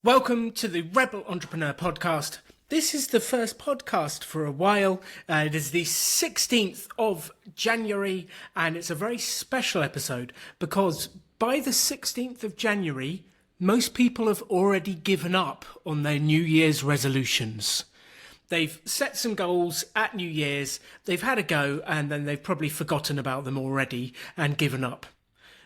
Welcome to the Rebel Entrepreneur Podcast. This is the first podcast for a while. It is the 16th of January, and it's a very special episode because by the 16th of January, most people have already given up on their New Year's resolutions. They've set some goals at New Year's, they've had a go, and then they've probably forgotten about them already and given up.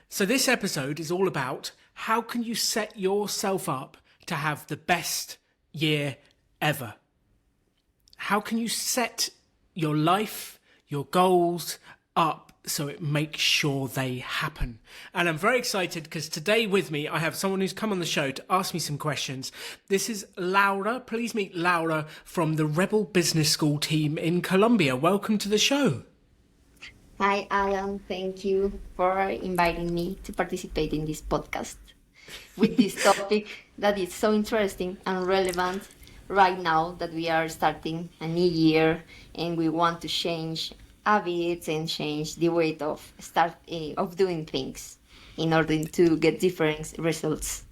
So this episode is all about how can you set yourself up to have the best year ever? How can you set your life, your goals up so it makes sure they happen? And I'm very excited because today with me, I have someone who's come on the show to ask me some questions. This is Laura. Please meet Laura from the Rebel Business School team in Colombia. Welcome to the show. Hi, Alan. Thank you for inviting me to participate in this podcast with this topic that is so interesting and relevant right now that we are starting a new year and we want to change habits and change the way of doing things in order to get different results.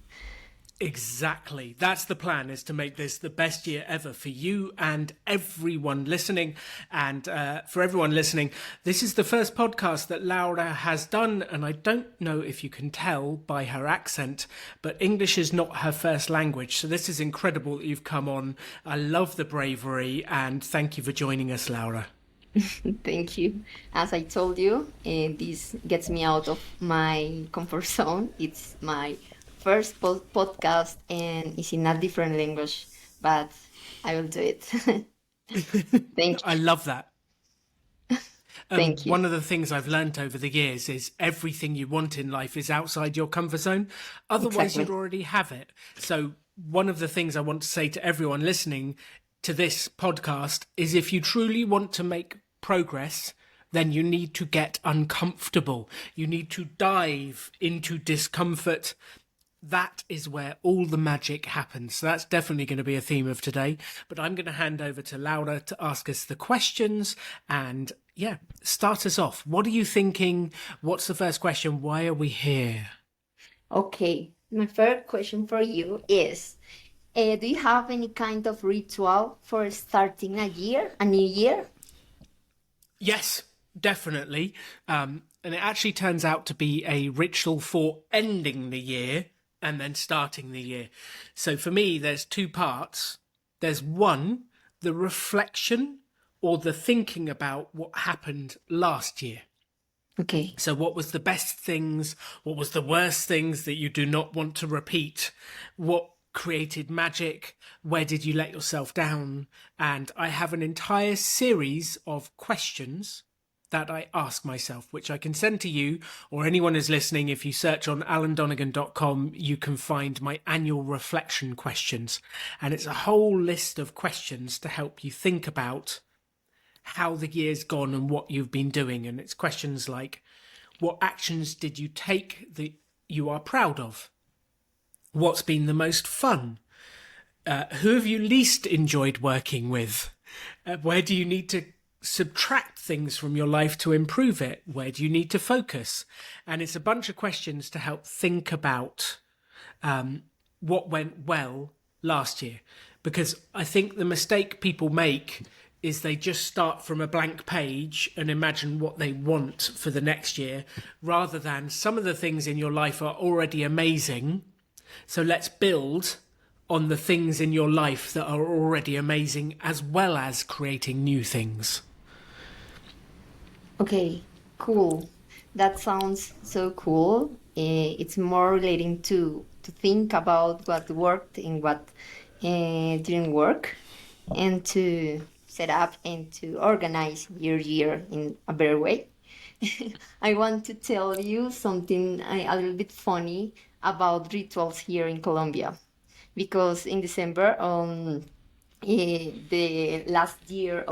Exactly. That's the plan, is to make this the best year ever for you and everyone listening. And for everyone listening, this is the first podcast that Laura has done. And I don't know if you can tell by her accent, but English is not her first language. So this is incredible that you've come on. I love the bravery and thank you for joining us, Laura. Thank you. As I told you, this gets me out of my comfort zone. It's my first podcast and it's in a different language, but I will do it. Thank you. I love that. Thank you. One of the things I've learned over the years is everything you want in life is outside your comfort zone. Otherwise, You'd already have it. So one of the things I want to say to everyone listening to this podcast is if you truly want to make progress, then you need to get uncomfortable. You need to dive into discomfort. That is where all the magic happens. So that's definitely going to be a theme of today. But I'm going to hand over to Laura to ask us the questions and, start us off. What are you thinking? What's the first question? Why are we here? Okay, my first question for you is, do you have any kind of ritual for starting a new year? Yes, definitely. And it actually turns out to be a ritual for ending the year and then starting the year. So for me, there's two parts. There's one, the reflection or the thinking about what happened last year. Okay. So what was the best things? What was the worst things that you do not want to repeat? What created magic? Where did you let yourself down? And I have an entire series of questions that I ask myself, which I can send to you or anyone who's listening. If you search on alandonegan.com, you can find my annual reflection questions. And it's a whole list of questions to help you think about how the year's gone and what you've been doing. And it's questions like, what actions did you take that you are proud of? What's been the most fun? Who have you least enjoyed working with? Where do you need to subtract things from your life to improve it? Where do you need to focus? And it's a bunch of questions to help think about what went well last year. Because I think the mistake people make is they just start from a blank page and imagine what they want for the next year, rather than some of the things in your life are already amazing. So let's build on the things in your life that are already amazing, as well as creating new things. Okay, cool. That sounds so cool. It's more relating to think about what worked and what didn't work, and to set up and to organize your year in a better way. I want to tell you something a little bit funny about rituals here in Colombia, because in December, on the last day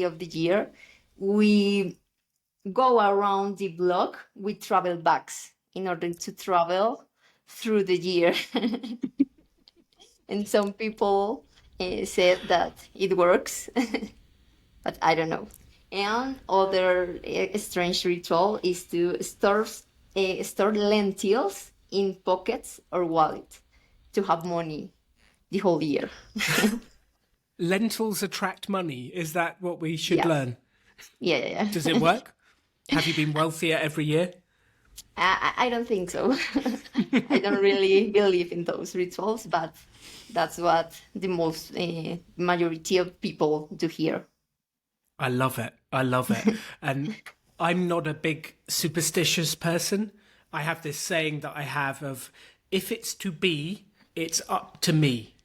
of the year, we go around the block with travel bags in order to travel through the year. And some people said that it works, but I don't know. And other strange ritual is to store lentils in pockets or wallet. to have money the whole year. Lentils attract money. Is that what we should Yeah. learn? Yeah. Does it work? Have you been wealthier every year? I don't think so. I don't really believe in those rituals, but that's what the most majority of people do here. I love it. I love it. And I'm not a big superstitious person. I have this saying that I have of, if it's to be, it's up to me.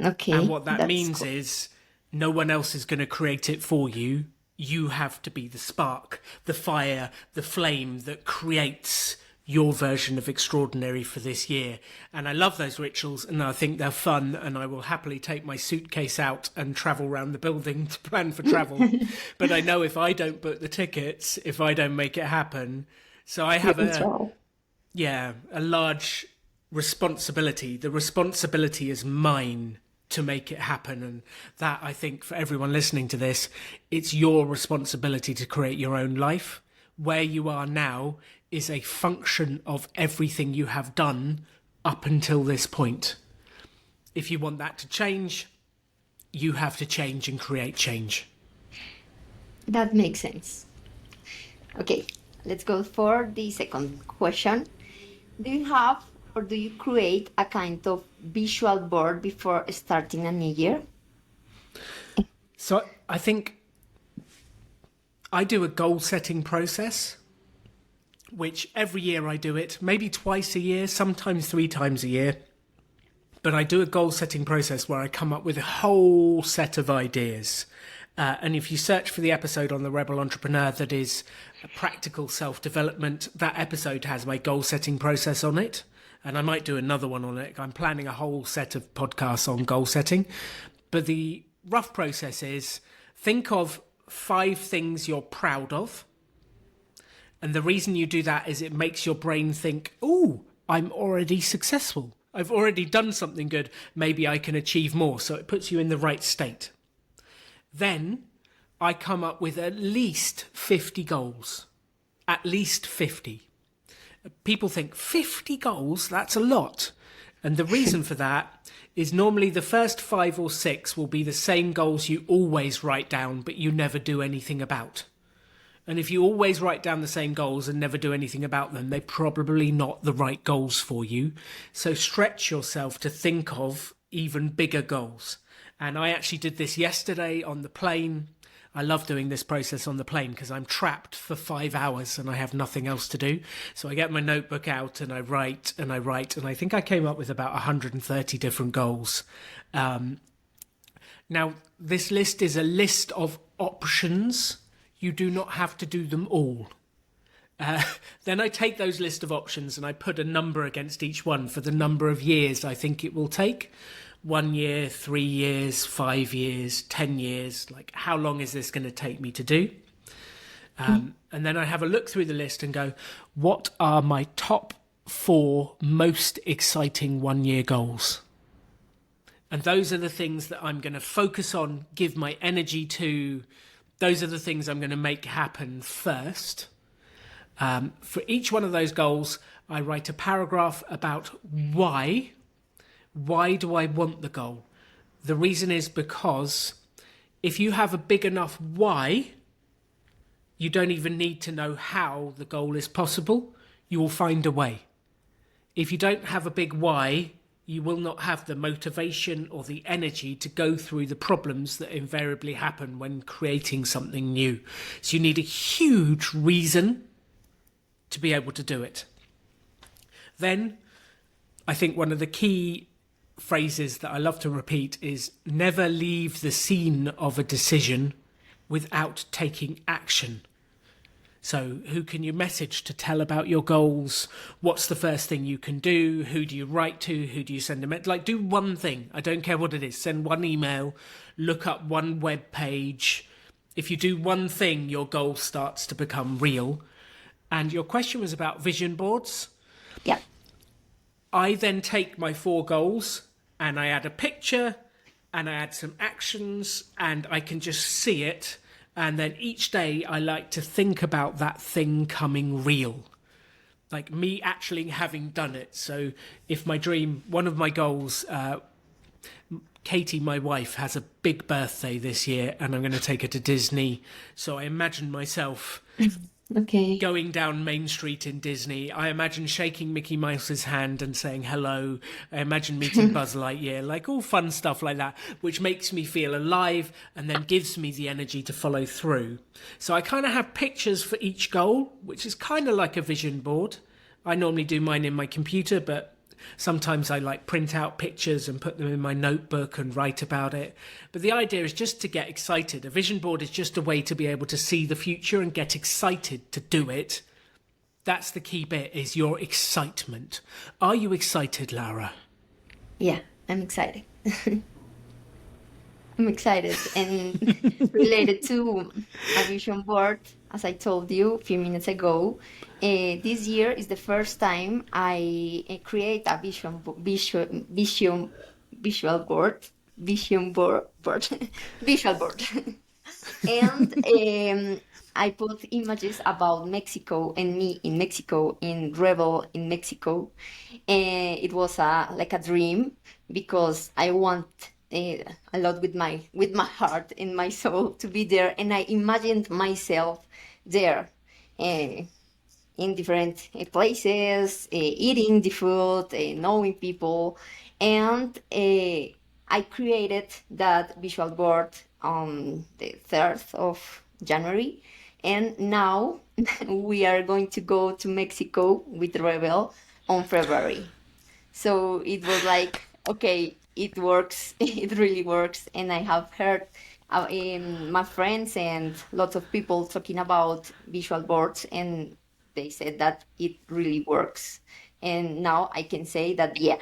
Okay, And what that that's means cool. is no one else is going to create it for you. You have to be the spark, the fire, the flame that creates your version of extraordinary for this year. And I love those rituals, and I think they're fun, and I will happily take my suitcase out and travel around the building to plan for travel. But I know if I don't book the tickets, if I don't make it happen, so I have As well. a large responsibility. The responsibility is mine to make it happen. And that, I think, for everyone listening to this, it's your responsibility to create your own life. Where you are now is a function of everything you have done up until this point. If you want that to change, you have to change and create change. That makes sense. Okay, let's go for the second question. Do you have or do you create a kind of visual board before starting a new year? So I think I do a goal setting process, which every year I do it, maybe twice a year, sometimes 3 times a year. But I do a goal setting process where I come up with a whole set of ideas. And if you search for the episode on the Rebel Entrepreneur that is a practical self-development, that episode has my goal setting process on it. And I might do another one on it. I'm planning a whole set of podcasts on goal setting. But the rough process is, think of 5 things you're proud of. And the reason you do that is it makes your brain think, oh, I'm already successful. I've already done something good. Maybe I can achieve more. So it puts you in the right state. Then I come up with at least 50 goals. At least 50. People think 50 goals, that's a lot. And the reason for that is normally the first 5 or 6 will be the same goals you always write down, but you never do anything about. And if you always write down the same goals and never do anything about them, they're probably not the right goals for you. So stretch yourself to think of even bigger goals. And I actually did this yesterday on the plane. I love doing this process on the plane because I'm trapped for 5 hours and I have nothing else to do. So I get my notebook out and I write and I write. And I think I came up with about 130 different goals. Now, this list is a list of options. You do not have to do them all. Then I take those list of options and I put a number against each one for the number of years I think it will take. 1 year, 3 years, 5 years, 10 years. Like, how long is this going to take me to do? And then I have a look through the list and go, what are my top 4 most exciting 1 year goals? And those are the things that I'm going to focus on, give my energy to. Those are the things I'm going to make happen first. For each one of those goals, I write a paragraph about why. Why do I want the goal? The reason is because if you have a big enough why, you don't even need to know how the goal is possible. You will find a way. If you don't have a big why, you will not have the motivation or the energy to go through the problems that invariably happen when creating something new. So you need a huge reason to be able to do it. Then, I think one of the key phrases that I love to repeat is never leave the scene of a decision without taking action. So who can you message to tell about your goals? What's the first thing you can do? Who do you write to? Who do you send a message? Like, do one thing. I don't care what it is. Send one email, look up one web page. If you do one thing, your goal starts to become real. And your question was about vision boards. Yeah. I then take my 4 goals and I add a picture and I add some actions and I can just see it. And then each day I like to think about that thing coming real. like me actually having done it. So if my dream, one of my goals, Katie, my wife, has a big birthday this year and I'm going to take her to Disney. So I imagine myself Okay. going down Main Street in Disney. I imagine shaking Mickey Mouse's hand and saying hello. I imagine meeting Buzz Lightyear, like all fun stuff like that, which makes me feel alive and then gives me the energy to follow through. So I kind of have pictures for each goal, which is kind of like a vision board. I normally do mine in my computer, but sometimes I like print out pictures and put them in my notebook and write about it. But the idea is just to get excited. A vision board is just a way to be able to see the future and get excited to do it. That's the key bit, is your excitement. Are you excited, Laura? Yeah, I'm excited. I'm excited and related to a vision board, as I told you a few minutes ago. This year is the first time I create a visual board, visual board, and I put images about Mexico and me in Mexico, in Rebel in Mexico. It was like a dream because I want a lot with my heart and my soul to be there, and I imagined myself there. Uh, in different places, eating the food, knowing people. And I created that visual board on the 3rd of January. And now we are going to go to Mexico with Rebel on February. So it was like, okay, it works, it really works. And I have heard in my friends and lots of people talking about visual boards, and they said that it really works. And now I can say that, yeah,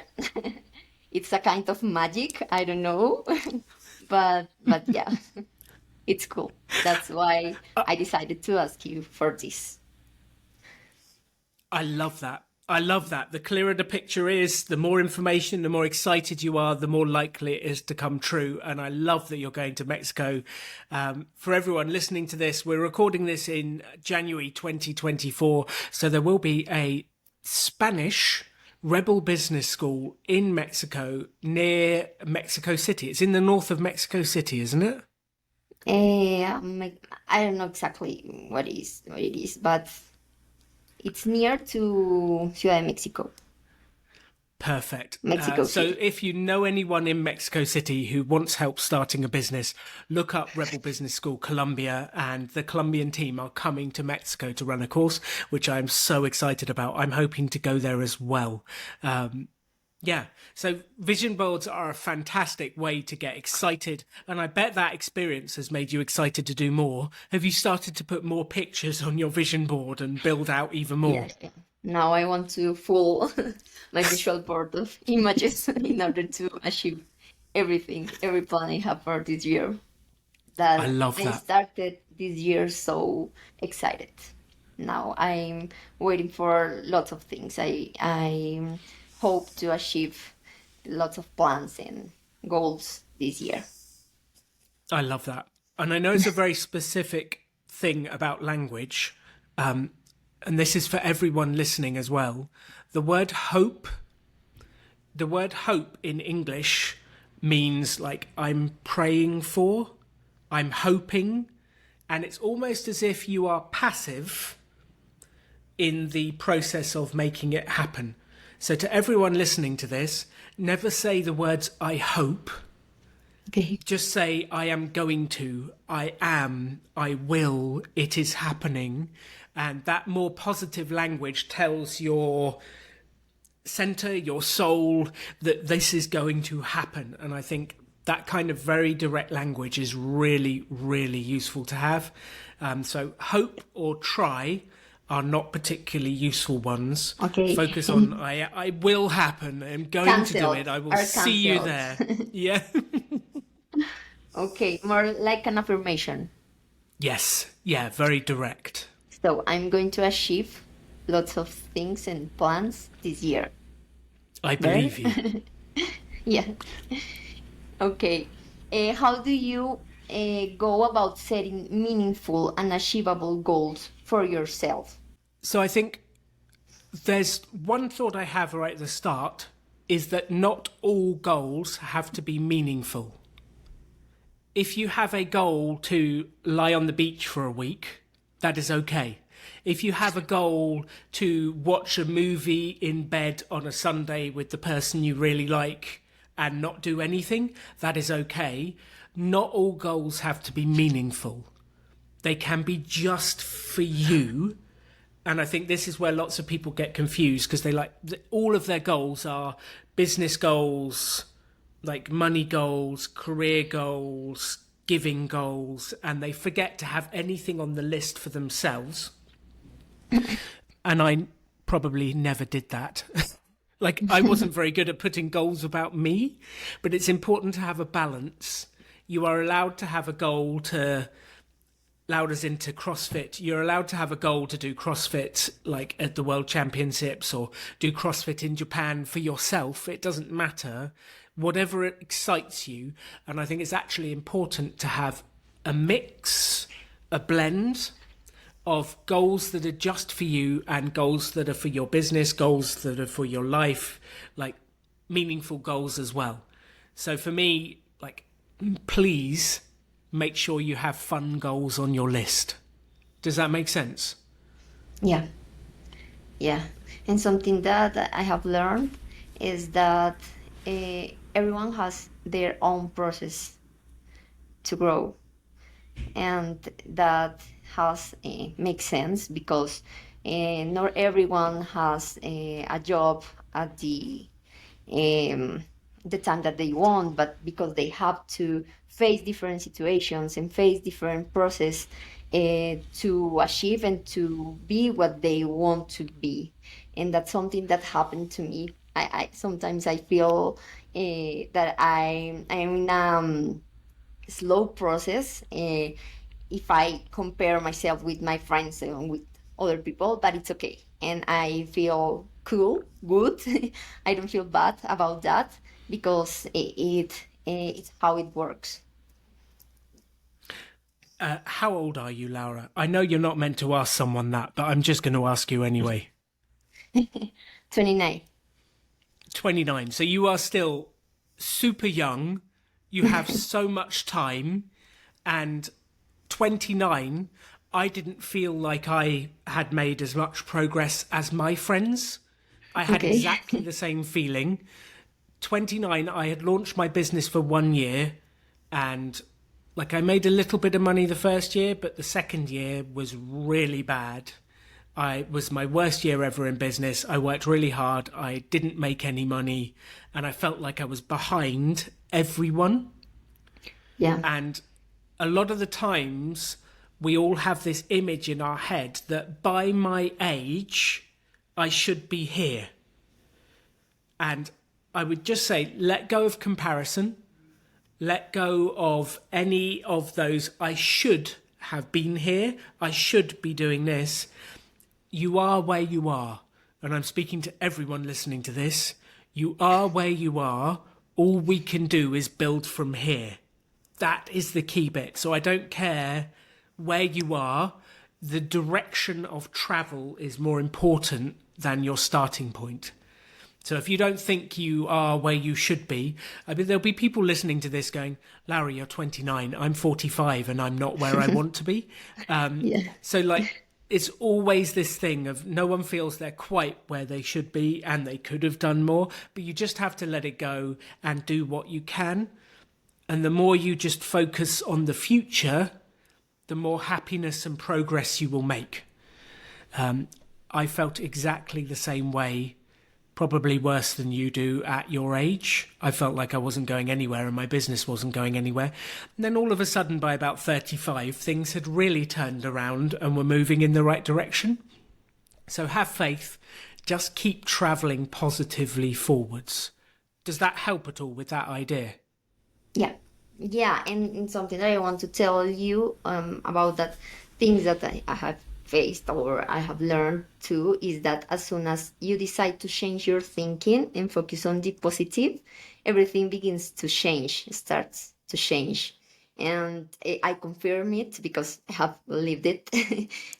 it's a kind of magic. I don't know, but yeah, it's cool. That's why I decided to ask you for this. I love that. I love that. The clearer the picture is, the more information, the more excited you are, the more likely it is to come true. And I love that you're going to Mexico. For everyone listening to this, we're recording this in January 2024. So there will be a Spanish Rebel Business School in Mexico near Mexico City. It's in the north of Mexico City, isn't it? I don't know exactly what it is, but it's near to Ciudad de Mexico, Perfect. Mexico So City. if you know anyone in Mexico City who wants help starting a business, look up Rebel Business School Colombia, and the Colombian team are coming to Mexico to run a course, which I'm so excited about. I'm hoping to go there as well. Yeah, so vision boards are a fantastic way to get excited, and I bet that experience has made you excited to do more. Have you started to put more pictures on your vision board and build out even more? Yes. Yeah. Now I want to full my visual board of images in order to achieve everything, every plan I have for this year. I That love I that. started this year so excited. Now I'm waiting for lots of things. I hope to achieve lots of plans and goals this year. I love that. And I know it's a very specific thing about language, and this is for everyone listening as well. The word hope, the word hope in English means like I'm praying for, I'm hoping, and it's almost as if you are passive in the process of making it happen. So to everyone listening to this, never say the words I hope. Okay. Just say I am going to, I am, I will, it is happening. And that more positive language tells your center, your soul, that this is going to happen. And I think that kind of very direct language is really, really useful to have. So hope or try are not particularly useful ones. Okay. Focus on I will happen. I'm going to do Canceled. it. I will Are see you canceled. there. Yeah. Okay, more like an affirmation. Yes. Yeah. Very direct. So I'm going to achieve lots of things and plans this year. I Better? believe you. Yeah. Okay. How do you go about setting meaningful and achievable goals for yourself? So I think There's one thought I have right at the start is that not all goals have to be meaningful. If you have a goal to lie on the beach for a week, that is okay. If you have a goal to watch a movie in bed on a Sunday with the person you really like and not do anything, that is okay. Not all goals have to be meaningful. They can be just for you. And I think this is where lots of people get confused because they all of their goals are business goals, like money goals, career goals, giving goals, and they forget to have anything on the list for themselves. And I probably never did that. Like, I wasn't very good at putting goals about me, but it's important to have a balance. You are allowed to have a goal to, allowed us into CrossFit. You're allowed to have a goal to do CrossFit, like at the World Championships, or do CrossFit in Japan for yourself. It doesn't matter. Whatever excites you. And I think it's actually important to have a mix, a blend of goals that are just for you and goals that are for your business, goals that are for your life, like meaningful goals as well. So for me, like, please make sure you have fun goals on your list. Does that make sense? Yeah, yeah. And something that I have learned is that everyone has their own process to grow, and that has makes sense because not everyone has a job at the time that they want, but because they have to face different situations and face different process to achieve and to be what they want to be. And that's something that happened to me. I sometimes I feel that I'm in slow process if I compare myself with my friends and with other people, but it's okay. And I feel cool, good. I don't feel bad about that because it's how it works. How old are you, Laura? I know you're not meant to ask someone that, but I'm just going to ask you anyway. 29. 29. So you are still super young. You have so much time. And 29, I didn't feel like I had made as much progress as my friends. I had Okay. exactly the same feeling. 29, I had launched my business for 1 year, and like I made a little bit of money the first year, but the second year was really bad. I was my worst year ever in business. I worked really hard. I didn't make any money, and I felt like I was behind everyone. Yeah. And a lot of the times we all have this image in our head that by my age, I should be here. And I would just say, let go of comparison. Let go of any of those, I should have been here. I should be doing this. You are where you are. And I'm speaking to everyone listening to this. You are where you are. All we can do is build from here. That is the key bit. So I don't care where you are. The direction of travel is more important than your starting point. So if you don't think you are where you should be, I mean, there'll be people listening to this going, Larry, you're 29, I'm 45 and I'm not where I want to be. Yeah. So like, it's always this thing of no one feels they're quite where they should be and they could have done more, but you just have to let it go and do what you can. And the more you just focus on the future, the more happiness and progress you will make. I felt exactly the same way, probably worse than you do at your age. I felt like I wasn't going anywhere and my business wasn't going anywhere. And then all of a sudden, by about 35, things had really turned around and were moving in the right direction. So have faith. Just keep traveling positively forwards. Does that help at all with that idea? Yeah, yeah, and something that I want to tell you about that things that I have faced or I have learned too is that as soon as you decide to change your thinking and focus on the positive, everything begins to change, starts to change. And I confirm it because I have lived it,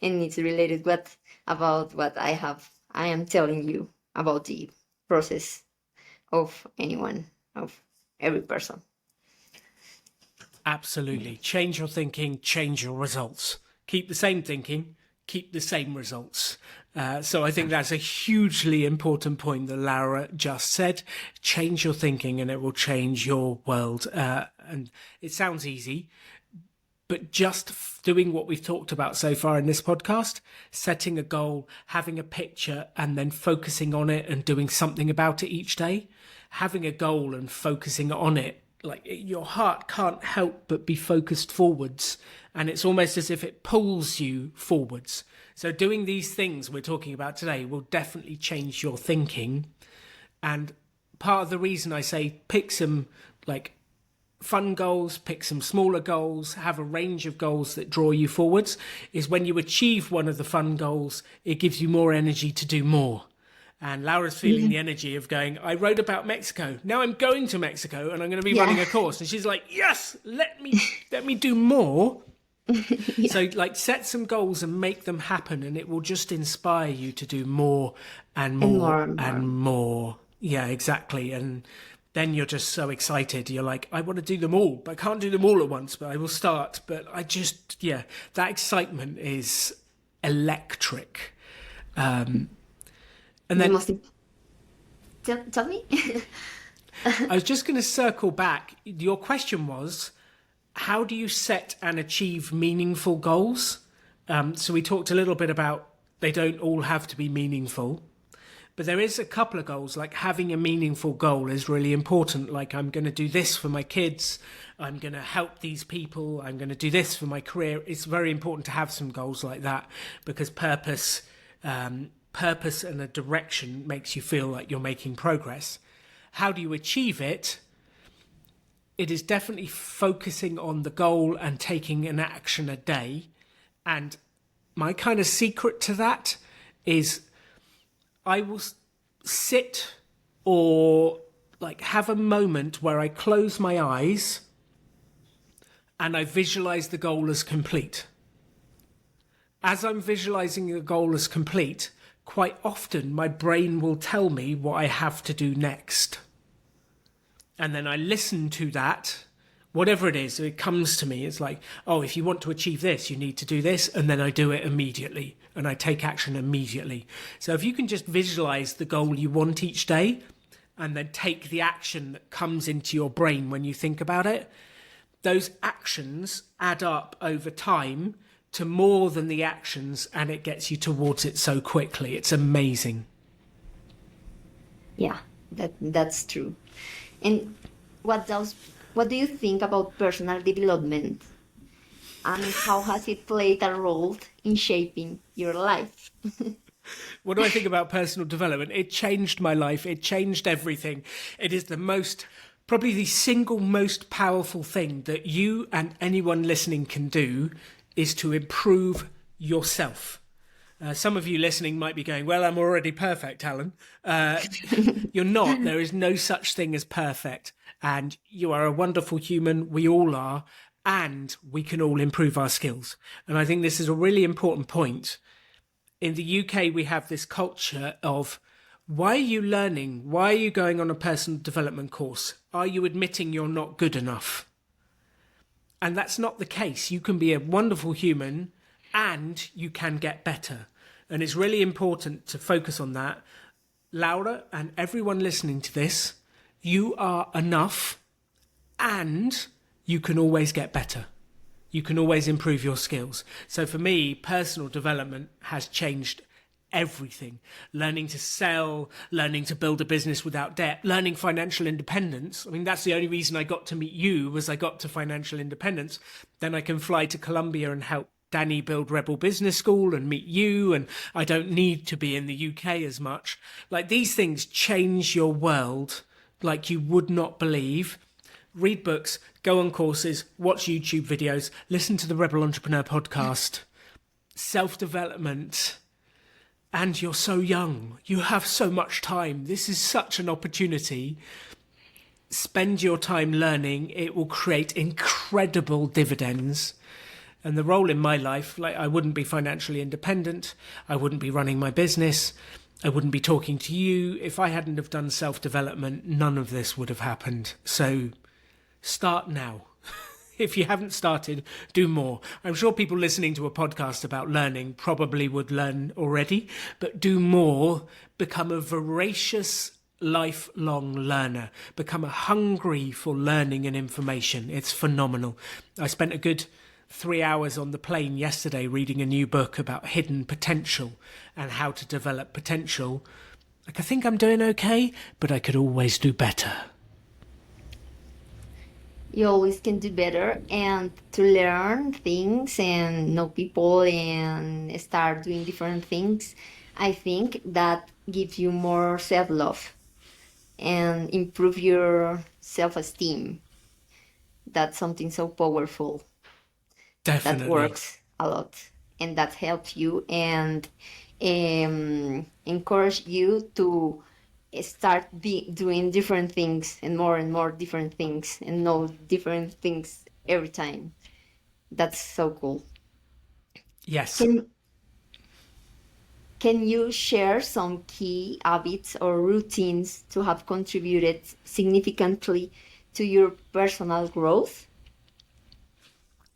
and it's related what about what I have I am telling you about the process of anyone, of every person. Absolutely. Change your thinking, change your results. Keep the same thinking, keep the same results. So I think that's a hugely important point that Laura just said. Change your thinking and it will change your world. And it sounds easy, but just doing what we've talked about so far in this podcast, setting a goal, having a picture, and then focusing on it and doing something about it each day, having a goal and focusing on it, like your heart can't help but be focused forwards, and it's almost as if it pulls you forwards. So doing these things we're talking about today will definitely change your thinking. And part of the reason I say pick some like fun goals, pick some smaller goals, have a range of goals that draw you forwards, is when you achieve one of the fun goals, it gives you more energy to do more. And Laura's feeling the energy of going, I wrote about Mexico. Now I'm going to Mexico and I'm going to be running a course. And she's like, yes, let me do more. So like set some goals and make them happen, and it will just inspire you to do more and more and more. Yeah, exactly. And then you're just so excited. You're like, I want to do them all, but I can't do them all at once, but I will start. But that excitement is electric. And then tell me. I was just going to circle back. Your question was, how do you set and achieve meaningful goals? So we talked a little bit about they don't all have to be meaningful, but there is a couple of goals. Like having a meaningful goal is really important. Like I'm going to do this for my kids. I'm going to help these people. I'm going to do this for my career. It's very important to have some goals like that, because purpose and a direction makes you feel like you're making progress. How do you achieve it? It is definitely focusing on the goal and taking an action a day. And my kind of secret to that is I will sit or like have a moment where I close my eyes and I visualize the goal as complete. As I'm visualizing the goal as complete, quite often my brain will tell me what I have to do next. And then I listen to that, whatever it is, it comes to me. It's like, oh, if you want to achieve this, you need to do this. And then I do it immediately and I take action immediately. So if you can just visualize the goal you want each day and then take the action that comes into your brain when you think about it, those actions add up over time to more than the actions, and it gets you towards it so quickly. It's amazing. Yeah, that's true. And what do you think about personal development, and how has it played a role in shaping your life? What do I think about personal development? It changed my life. It changed everything. It is probably the single most powerful thing that you and anyone listening can do, is to improve yourself. Some of you listening might be going, well, I'm already perfect, Alan. You're not. There is no such thing as perfect. And you are a wonderful human. We all are. And we can all improve our skills. And I think this is a really important point. In the UK, we have this culture of, why are you learning? Why are you going on a personal development course? Are you admitting you're not good enough? And that's not the case. You can be a wonderful human and you can get better. And it's really important to focus on that. Laura and everyone listening to this, you are enough and you can always get better. You can always improve your skills. So for me, personal development has changed everything. Learning to sell, learning to build a business without debt, learning financial independence. I mean, that's the only reason I got to meet you, was I got to financial independence. Then I can fly to Colombia and help Danny build Rebel Business School and meet you. And I don't need to be in the UK as much. Like, these things change your world like you would not believe. Read books, go on courses, watch YouTube videos, listen to the Rebel Entrepreneur podcast. Self-development. And you're so young. You have so much time. This is such an opportunity. Spend your time learning. It will create incredible dividends. And the role in my life, like, I wouldn't be financially independent. I wouldn't be running my business. I wouldn't be talking to you. If I hadn't have done self-development, none of this would have happened. So start now. If you haven't started, do more. I'm sure people listening to a podcast about learning probably would learn already, but do more. Become a voracious, lifelong learner. Become a hungry for learning and information. It's phenomenal. I spent a good 3 hours on the plane yesterday reading a new book about hidden potential and how to develop potential. Like, I think I'm doing okay, but I could always do better. You always can do better, and to learn things and know people and start doing different things, I think that gives you more self-love and improve your self-esteem. That's something so powerful that Definitely. works a lot, and that helps you and encourage you to start doing different things and more different things and know different things every time. That's so cool. Yes. Can can you share some key habits or routines to have contributed significantly to your personal growth?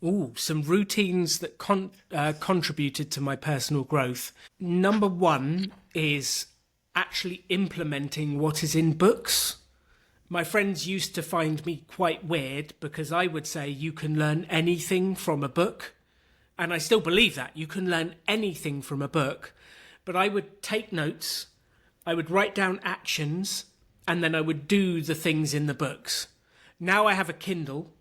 Ooh, some routines that contributed to my personal growth. Number one is actually implementing what is in books. My friends used to find me quite weird because I would say you can learn anything from a book. And I still believe that. You can learn anything from a book. But I would take notes, I would write down actions, and then I would do the things in the books. Now I have a Kindle,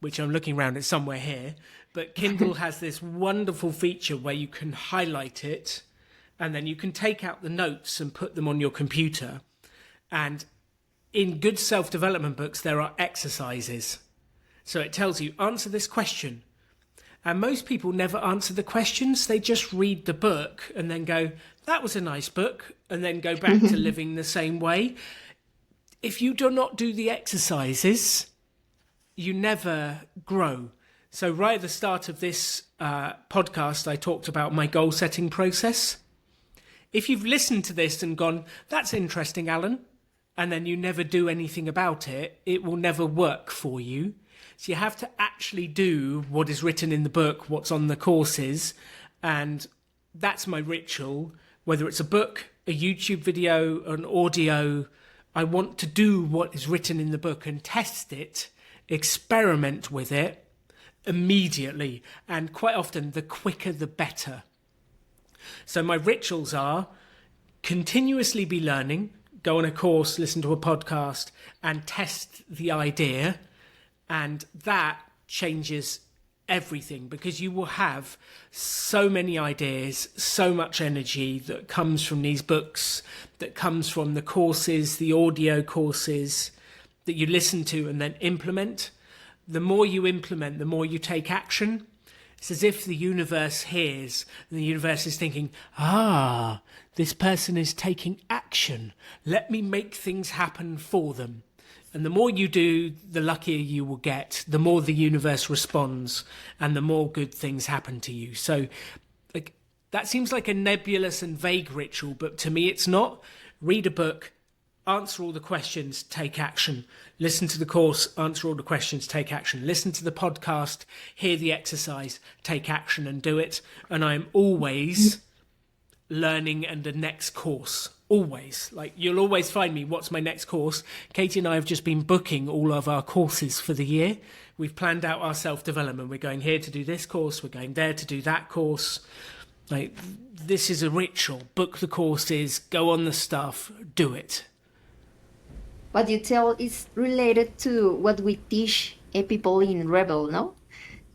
which I'm looking around at somewhere here, but Kindle has this wonderful feature where you can highlight it, and then you can take out the notes and put them on your computer. And in good self-development books, there are exercises. So it tells you, answer this question. And most people never answer the questions. They just read the book and then go, that was a nice book, and then go back to living the same way. If you do not do the exercises, you never grow. So right at the start of this podcast, I talked about my goal setting process. If you've listened to this and gone, that's interesting, Alan, and then you never do anything about it, it will never work for you. So you have to actually do what is written in the book, what's on the courses, and that's my ritual. Whether it's a book, a YouTube video, an audio, I want to do what is written in the book and test it, experiment with it immediately, and quite often the quicker the better. So my rituals are continuously be learning, go on a course, listen to a podcast, and test the idea. And that changes everything because you will have so many ideas, so much energy that comes from these books, that comes from the courses, the audio courses that you listen to and then implement. The more you implement, the more you take action. It's as if the universe hears and the universe is thinking, this person is taking action. Let me make things happen for them. And the more you do, the luckier you will get, the more the universe responds, and the more good things happen to you. So like, that seems like a nebulous and vague ritual, but to me it's not. Read a book, answer all the questions, take action. Listen to the course, answer all the questions, take action. Listen to the podcast, hear the exercise, take action and do it. And I'm always learning and the next course. Always. Like, you'll always find me, what's my next course? Katie and I have just been booking all of our courses for the year. We've planned out our self-development. We're going here to do this course. We're going there to do that course. Like, this is a ritual. Book the courses, go on the stuff, do it. What you tell is related to what we teach people in Rebel, no?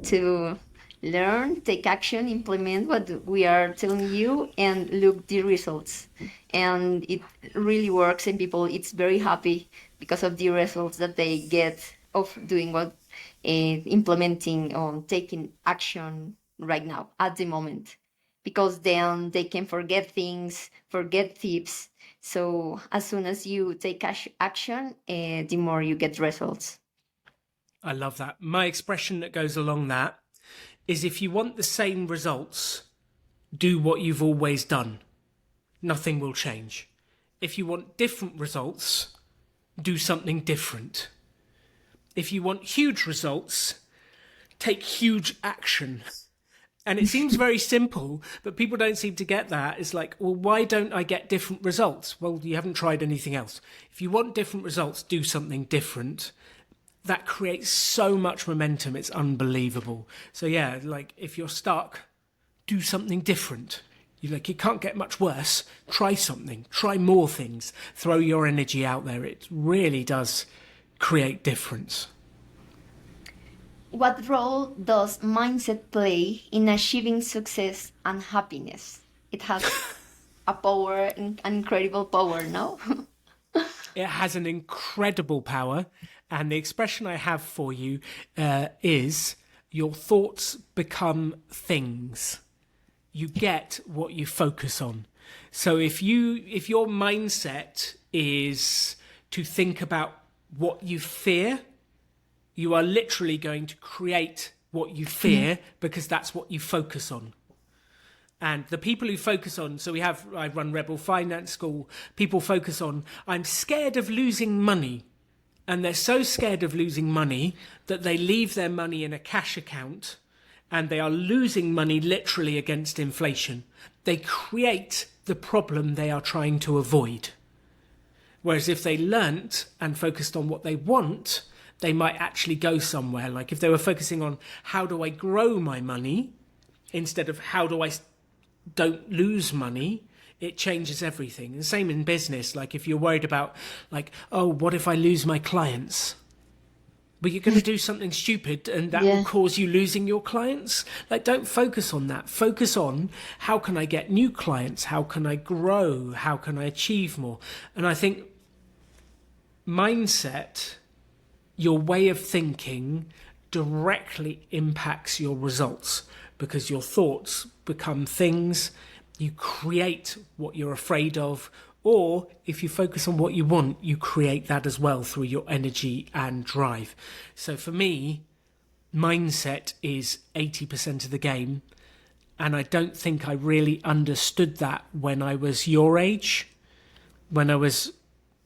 To learn, take action, implement what we are telling you, and look the results. And it really works, and people it's very happy because of the results that they get of doing what implementing on taking action right now at the moment, because then they can forget things, forget tips. So as soon as you take action, the more you get results. I love that. My expression that goes along that is, if you want the same results, do what you've always done. nothing will change. If you want different results, do something different. If you want huge results, take huge action. And it seems very simple, but people don't seem to get that. It's like, well, why don't I get different results? Well, you haven't tried anything else. If you want different results, do something different. That creates so much momentum. It's unbelievable. So yeah, like if you're stuck, do something different. You can't get much worse. Try something, try more things, throw your energy out there. It really does create difference. What role does mindset play in achieving success and happiness? It has a power, an incredible power, no? It has an incredible power. And the expression I have for you is your thoughts become things. You get what you focus on. So if your mindset is to think about what you fear, you are literally going to create what you fear because that's what you focus on. And the people who focus on, I run Rebel Finance School, people focus on, I'm scared of losing money. And they're so scared of losing money that they leave their money in a cash account and they are losing money literally against inflation. They create the problem they are trying to avoid. Whereas if they learnt and focused on what they want, they might actually go somewhere. Like if they were focusing on how do I grow my money instead of how do I don't lose money, it changes everything. And same in business. Like if you're worried about like, oh, what if I lose my clients? But you're going to do something stupid and that will cause you losing your clients. Like don't focus on that. Focus on how can I get new clients? How can I grow? How can I achieve more? And I think mindset, your way of thinking directly impacts your results because your thoughts become things. You create what you're afraid of, or if you focus on what you want, you create that as well through your energy and drive. So for me, mindset is 80% of the game. And I don't think I really understood that when I was your age. When I was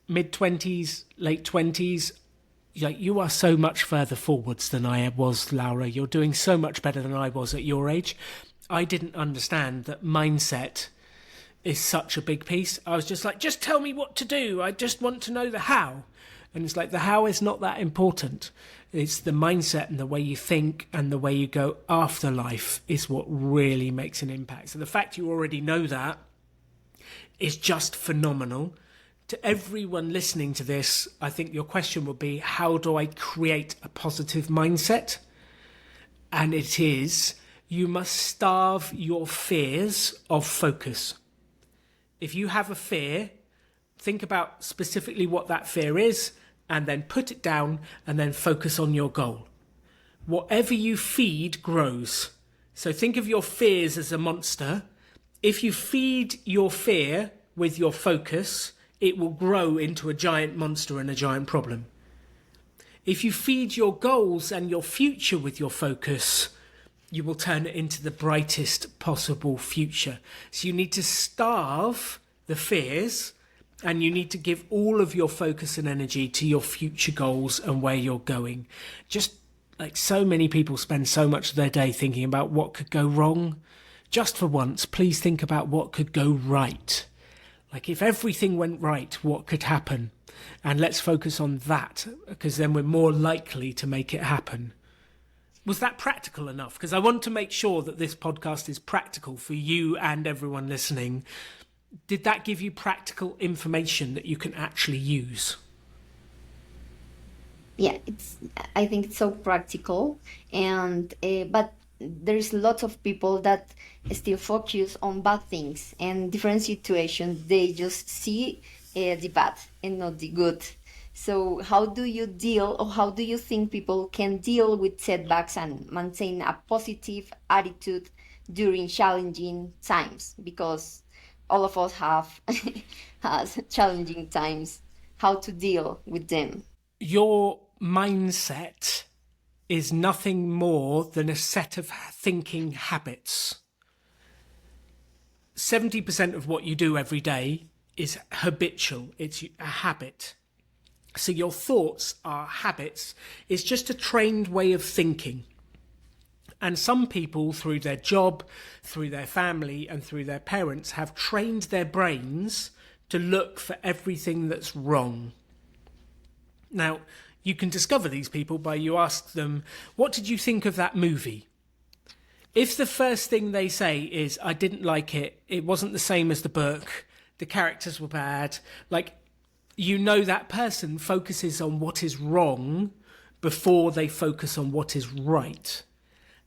mid-20s, late 20s, you are so much further forwards than I was, Laura. You're doing so much better than I was at your age. I didn't understand that mindset is such a big piece. I was just like, just tell me what to do. I just want to know the how. And it's like the how is not that important. It's the mindset and the way you think and the way you go after life is what really makes an impact. So the fact you already know that is just phenomenal. To everyone listening to this, I think your question would be, how do I create a positive mindset? And it is, you must starve your fears of focus. If you have a fear, think about specifically what that fear is and then put it down and then focus on your goal. Whatever you feed grows. So think of your fears as a monster. If you feed your fear with your focus, it will grow into a giant monster and a giant problem. If you feed your goals and your future with your focus, you will turn it into the brightest possible future. So you need to starve the fears and you need to give all of your focus and energy to your future goals and where you're going. Just like so many people spend so much of their day thinking about what could go wrong. Just for once, please think about what could go right. Like if everything went right, what could happen? And let's focus on that because then we're more likely to make it happen. Was that practical enough? Because I want to make sure that this podcast is practical for you and everyone listening. Did that give you practical information that you can actually use? Yeah, I think it's so practical, and but there's lots of people that still focus on bad things and different situations. They just see the bad and not the good. So how do you deal, or how do you think people can deal with setbacks and maintain a positive attitude during challenging times? Because all of us have has challenging times. How to deal with them? Your mindset is nothing more than a set of thinking habits. 70% of what you do every day is habitual. It's a habit. So your thoughts are habits. It's just a trained way of thinking. And some people, through their job, through their family, and through their parents, have trained their brains to look for everything that's wrong. Now, you can discover these people by you ask them, what did you think of that movie? If the first thing they say is, I didn't like it, it wasn't the same as the book, the characters were bad, like, you know that person focuses on what is wrong before they focus on what is right.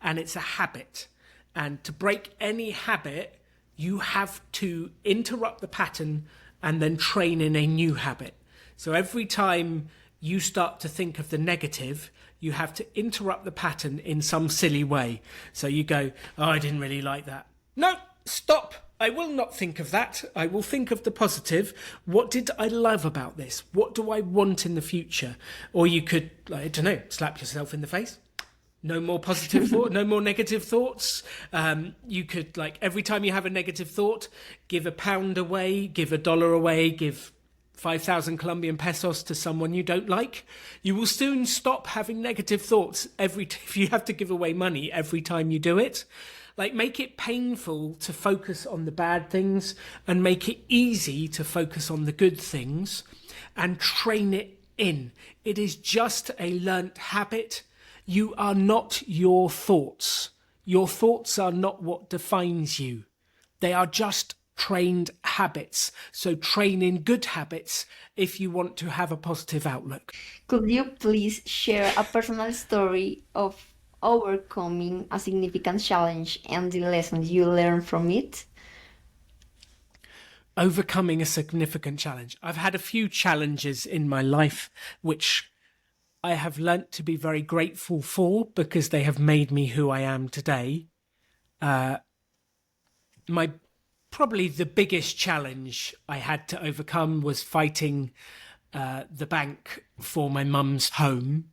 And it's a habit. And to break any habit, you have to interrupt the pattern and then train in a new habit. So every time you start to think of the negative, you have to interrupt the pattern in some silly way. So you go, oh, I didn't really like that. No, stop. I will not think of that. I will think of the positive. What did I love about this? What do I want in the future? Or you could, I don't know, slap yourself in the face. No more positive thought, no more negative thoughts. You could, like, every time you have a negative thought, give £1 away, give $1 away, give 5,000 Colombian pesos to someone you don't like. You will soon stop having negative thoughts if you have to give away money every time you do it. Like, make it painful to focus on the bad things and make it easy to focus on the good things and train it in. It is just a learnt habit. You are not your thoughts. Your thoughts are not what defines you. They are just trained habits. So train in good habits if you want to have a positive outlook. Could you please share a personal story of overcoming a significant challenge and the lessons you learned from it? Overcoming a significant challenge. I've had a few challenges in my life which I have learnt to be very grateful for because they have made me who I am today. Probably the biggest challenge I had to overcome was fighting the bank for my mum's home.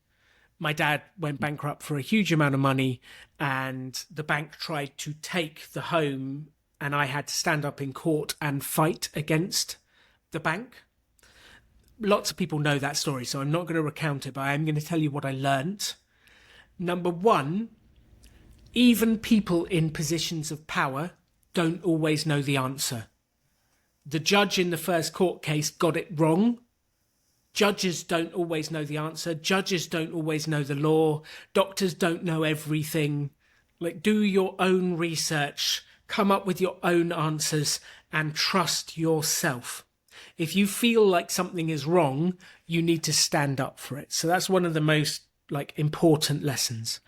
My dad went bankrupt for a huge amount of money and the bank tried to take the home and I had to stand up in court and fight against the bank. Lots of people know that story, so I'm not going to recount it, but I am going to tell you what I learnt. Number one, even people in positions of power don't always know the answer. The judge in the first court case got it wrong. Judges don't always know the answer. Judges don't always know the law. Doctors don't know everything. Like, do your own research, come up with your own answers, and trust yourself. If you feel like something is wrong, you need to stand up for it. So that's one of the most important lessons.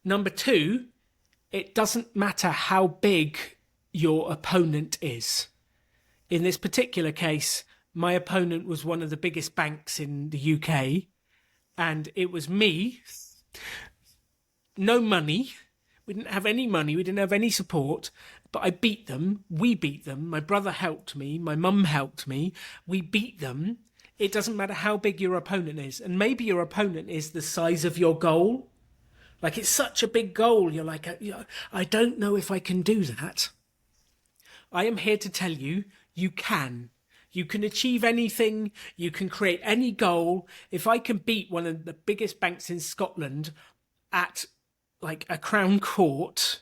Number two, it doesn't matter how big your opponent is. In this particular case, my opponent was one of the biggest banks in the UK, and it was me. No money. We didn't have any money. We didn't have any support. But I beat them. We beat them. My brother helped me. My mum helped me. We beat them. It doesn't matter how big your opponent is. And maybe your opponent is the size of your goal. Like, it's such a big goal. You're like, I don't know if I can do that. I am here to tell you, you can. You can achieve anything. You can create any goal. If I can beat one of the biggest banks in Scotland at a Crown Court,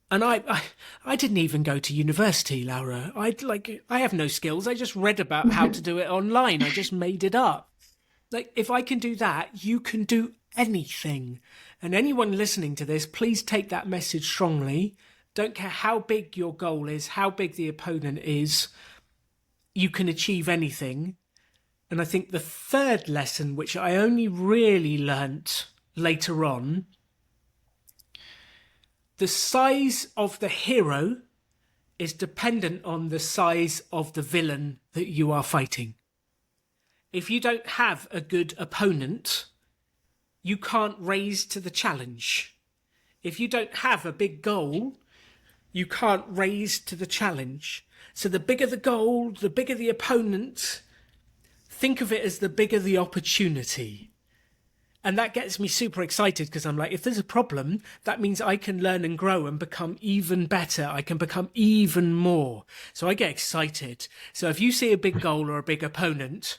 and I didn't even go to university, Laura. I have no skills. I just read about how to do it online. I just made it up. If I can do that, you can do anything. And anyone listening to this, please take that message strongly. Don't care how big your goal is, how big the opponent is, you can achieve anything. And I think the third lesson, which I only really learnt later on, the size of the hero is dependent on the size of the villain that you are fighting. If you don't have a good opponent, you can't raise to the challenge. If you don't have a big goal, you can't raise to the challenge. So the bigger the goal, the bigger the opponent, think of it as the bigger the opportunity. And that gets me super excited because I'm like, if there's a problem, that means I can learn and grow and become even better. I can become even more. So I get excited. So if you see a big goal or a big opponent,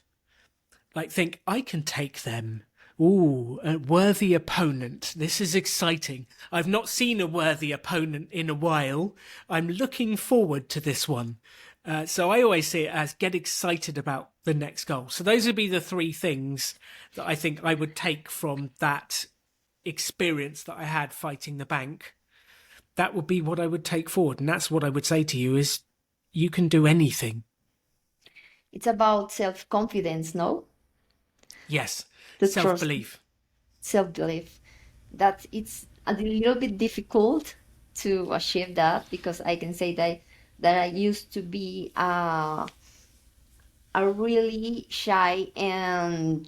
like think, I can take them. Ooh, a worthy opponent. This is exciting. I've not seen a worthy opponent in a while. I'm looking forward to this one. So I always see it as get excited about the next goal. So those would be the three things that I think I would take from that experience that I had fighting the bank. That would be what I would take forward. And that's what I would say to you is you can do anything. It's about self-confidence, no? Yes. The trust, Self-belief. self-belief. That it's a little bit difficult to achieve that because I can say that I used to be a really shy and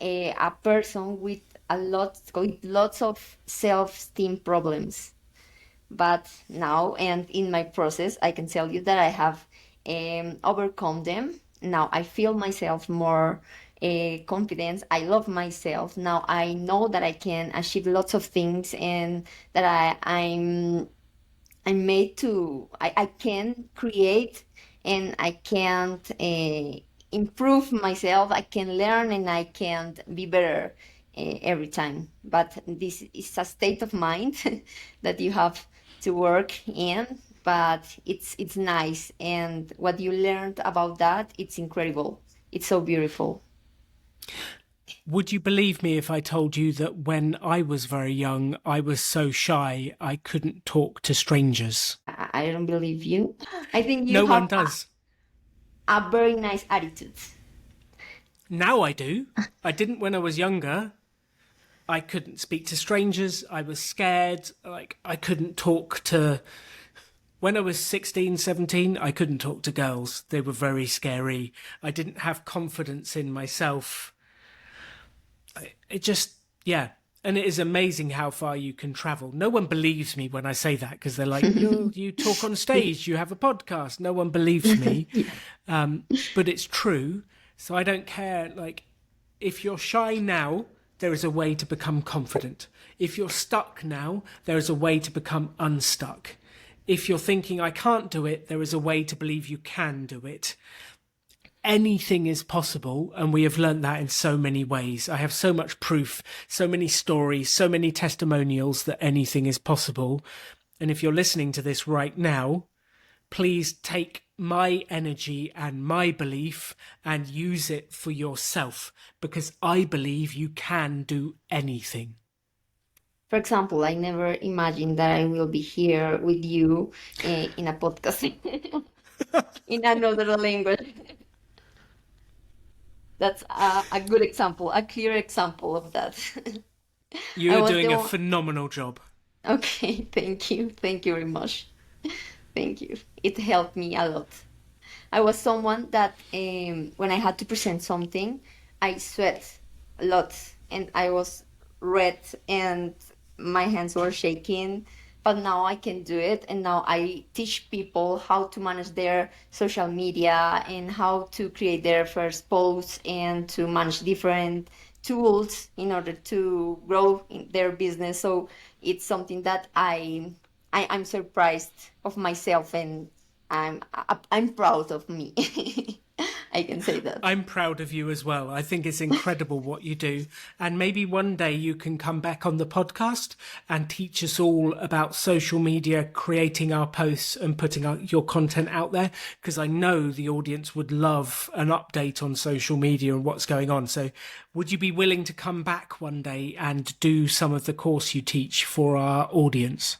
a person with lots of self-esteem problems. But now and in my process, I can tell you that I have overcome them. Now I feel myself more confident. I love myself. Now I know that I can achieve lots of things and that I'm made to, I can create and I can't improve myself. I can learn and I can be better every time. But this is a state of mind that you have to work in. But it's nice, and what you learned about that, it's incredible. It's so beautiful. Would you believe me if I told you that when I was very young, I was so shy I couldn't talk to strangers? I don't believe you. I think you No one have does. a very nice attitude. Now I do. I didn't when I was younger. I couldn't speak to strangers. I was scared. Like, I couldn't talk to. When I was 16, 17, I couldn't talk to girls. They were very scary. I didn't have confidence in myself. It just, yeah. And it is amazing how far you can travel. No one believes me when I say that because they're like, you talk on stage, you have a podcast. No one believes me. But it's true. So I don't care. Like, if you're shy now, there is a way to become confident. If you're stuck now, there is a way to become unstuck. If you're thinking, I can't do it, there is a way to believe you can do it. Anything is possible, and we have learned that in so many ways. I have so much proof, so many stories, so many testimonials that anything is possible. And if you're listening to this right now, please take my energy and my belief and use it for yourself, because I believe you can do anything. For example, I never imagined that I will be here with you in a podcast in another language. That's a good example, a clear example of that. I You're was doing the a one. phenomenal job. Okay, thank you. Thank you very much. Thank you. It helped me a lot. I was someone that when I had to present something, I sweat a lot and I was red and my hands were shaking. But now I can do it, and now I teach people how to manage their social media and how to create their first posts and to manage different tools in order to grow in their business. So it's something that I'm surprised of myself, and I'm proud of me. I can say that. I'm proud of you as well. I think it's incredible what you do. And maybe one day you can come back on the podcast and teach us all about social media, creating our posts and putting your content out there. Because I know the audience would love an update on social media and what's going on. So would you be willing to come back one day and do some of the course you teach for our audience?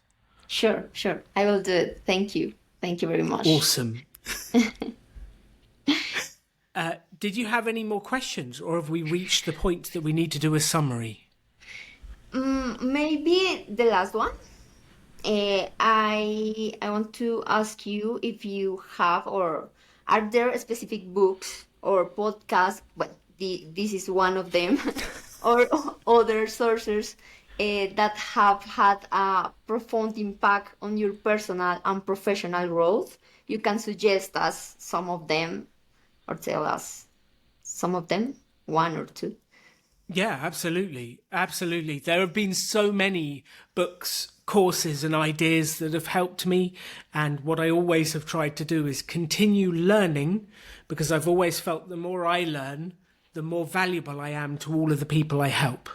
Sure, sure. I will do it. Thank you. Thank you very much. Awesome. Did you have any more questions, or have we reached the point that we need to do a summary? Maybe the last one. I want to ask you if you have, or are there specific books or podcasts? Well, this is one of them, or other sources that have had a profound impact on your personal and professional growth. You can suggest us some of them or tell us some of them, one or two. Yeah, absolutely. Absolutely. There have been so many books, courses, and ideas that have helped me. And what I always have tried to do is continue learning, because I've always felt the more I learn, the more valuable I am to all of the people I help.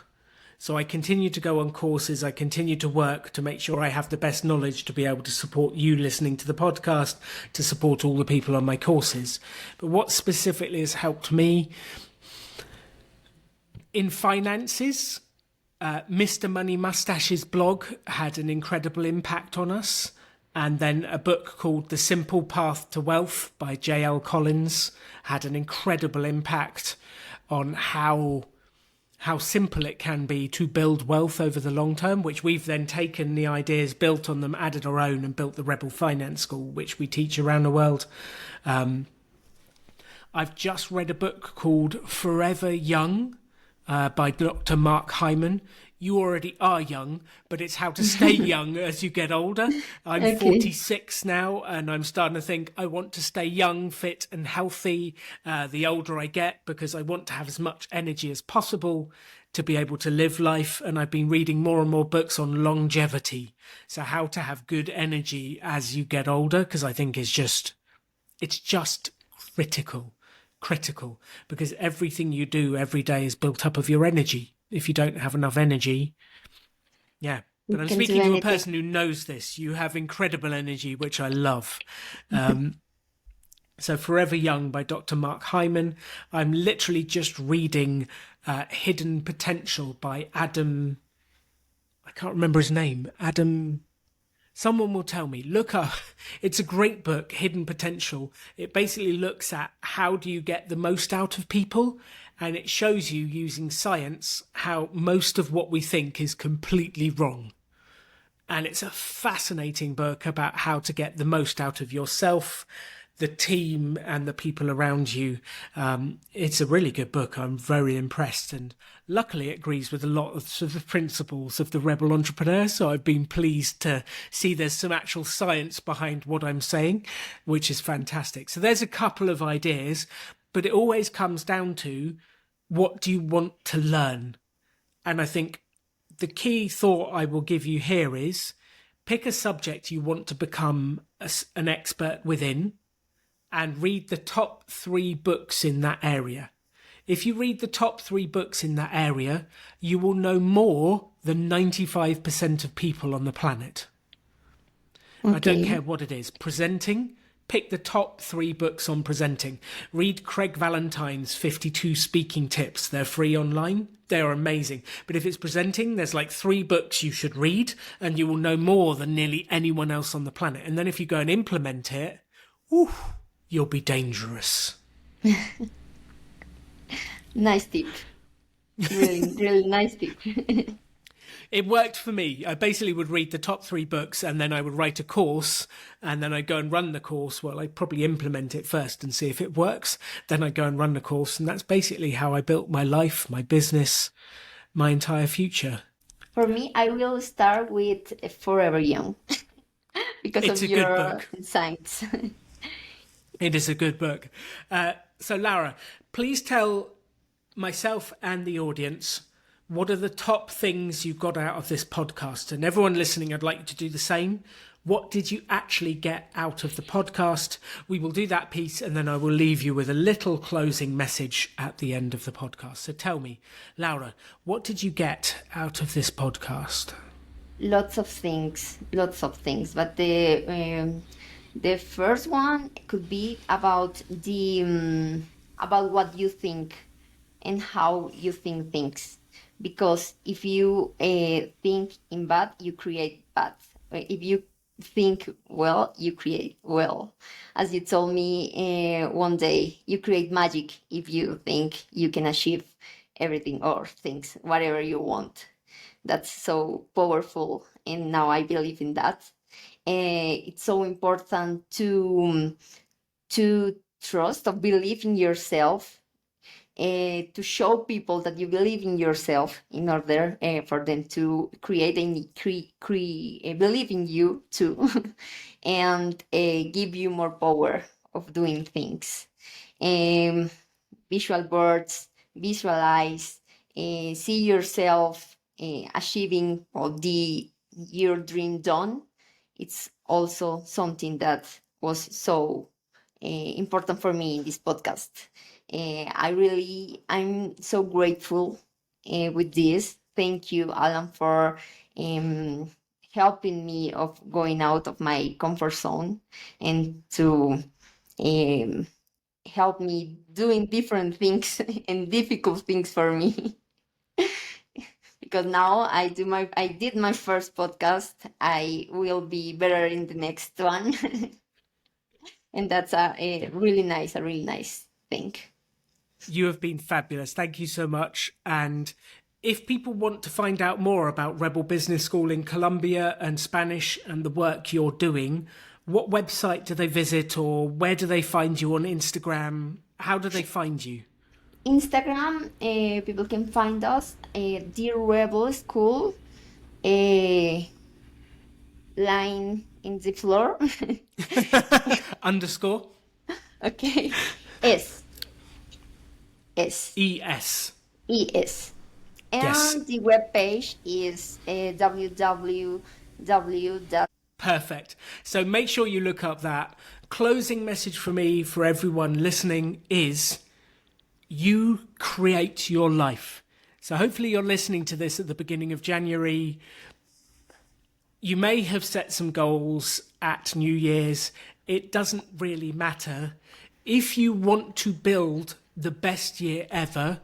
So I continue to go on courses. I continue to work to make sure I have the best knowledge to be able to support you listening to the podcast, to support all the people on my courses. But what specifically has helped me in finances, Mr. Money Mustache's blog had an incredible impact on us. And then a book called The Simple Path to Wealth by J.L. Collins had an incredible impact on how simple it can be to build wealth over the long term, which we've then taken the ideas, built on them, added our own, and built the Rebel Finance School, which we teach around the world. I've just read a book called Forever Young by Dr. Mark Hyman. You already are young, but it's how to stay young as you get older. I'm Okay. 46 now, and I'm starting to think I want to stay young, fit, and healthy the older I get, because I want to have as much energy as possible to be able to live life. And I've been reading more and more books on longevity. So how to have good energy as you get older, because I think it's just critical, because everything you do every day is built up of your energy. If you don't have enough energy, yeah. You But I'm can do speaking to a anything. person who knows this. You have incredible energy, which I love. So Forever Young by Dr. Mark Hyman. I'm literally just reading Hidden Potential by Adam. I can't remember his name. Adam. Someone will tell me, look up. It's a great book, Hidden Potential. It basically looks at how do you get the most out of people, and it shows you using science how most of what we think is completely wrong. And it's a fascinating book about how to get the most out of yourself, the team, and the people around you. It's a really good book. I'm very impressed. And luckily, it agrees with a lot of sort of the principles of the Rebel Entrepreneur. So I've been pleased to see there's some actual science behind what I'm saying, which is fantastic. So there's a couple of ideas, but it always comes down to what do you want to learn? And I think the key thought I will give you here is pick a subject you want to become an expert within, and read the top 3 books in that area. If you read the top 3 books in that area, you will know more than 95% of people on the planet. I don't Okay. care what it is. Presenting, pick the top 3 books on presenting. Read Craig Valentine's 52 speaking tips. They're free online. They're amazing. But if it's presenting, there's like 3 books you should read, and you will know more than nearly anyone else on the planet. And then if you go and implement it, you'll be dangerous. Nice tip. Really, really nice tip. It worked for me. I basically would read the top 3 books, and then I would write a course, and then I'd go and run the course. Well, I'd probably implement it first and see if it works. Then I'd go and run the course. And that's basically how I built my life, my business, my entire future. For me, I will start with Forever Young because It's of a good your book. insights. It is a good book. So, Laura, please tell myself and the audience what are the top things you got out of this podcast? And everyone listening, I'd like you to do the same. What did you actually get out of the podcast? We will do that piece, and then I will leave you with a little closing message at the end of the podcast. So tell me, Laura, what did you get out of this podcast? Lots of things, lots of things. But the first one could be about the about what you think and how you think things. Because if you think in bad, you create bad. If you think well, you create well. As you told me one day, you create magic if you think you can achieve everything or things, whatever you want. That's so powerful, and now I believe in that. It's so important to trust or believe in yourself, to show people that you believe in yourself in order for them to create and believe in you too, and give you more power of doing things. Visual boards, visualize, see yourself achieving your dream done. It's also something that was so important for me in this podcast. I'm so grateful with this. Thank you, Alan, for um, helping me of going out of my comfort zone and to um, help me doing different things and difficult things for me. Because now I did my first podcast. I will be better in the next one. And that's a really nice thing. You have been fabulous. Thank you so much. And if people want to find out more about Rebel Business School in Colombia and Spanish and the work you're doing, what website do they visit, or where do they find you on Instagram? How do they find you? Instagram, people can find us, Dear Rebel School, uh, line in the floor. Underscore? Okay. S. S. ES. ES. And Yes. the webpage is www. Perfect. So make sure you look up that. Closing message for me, for everyone listening, is you create your life. So hopefully you're listening to this at the beginning of January. You may have set some goals at New Year's. It doesn't really matter. If you want to build the best year ever,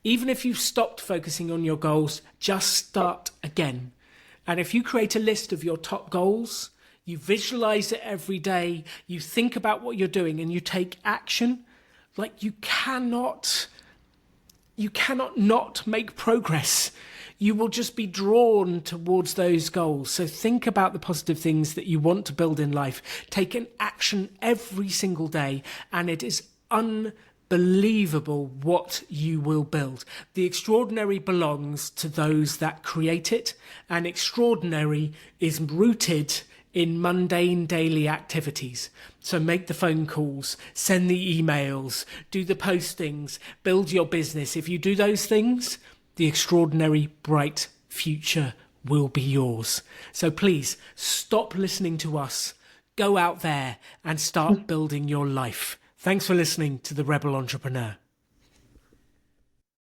even if you've stopped focusing on your goals, just start again. And if you create a list of your top goals, you visualize it every day, you think about what you're doing, and you take action, like you cannot not make progress. You will just be drawn towards those goals. So think about the positive things that you want to build in life. Take an action every single day, and it is unbelievable what you will build. The extraordinary belongs to those that create it, and extraordinary is rooted in mundane daily activities. So make the phone calls, send the emails, do the postings, build your business. If you do those things, the extraordinary bright future will be yours. So please stop listening to us. Go out there and start building your life. Thanks for listening to The Rebel Entrepreneur.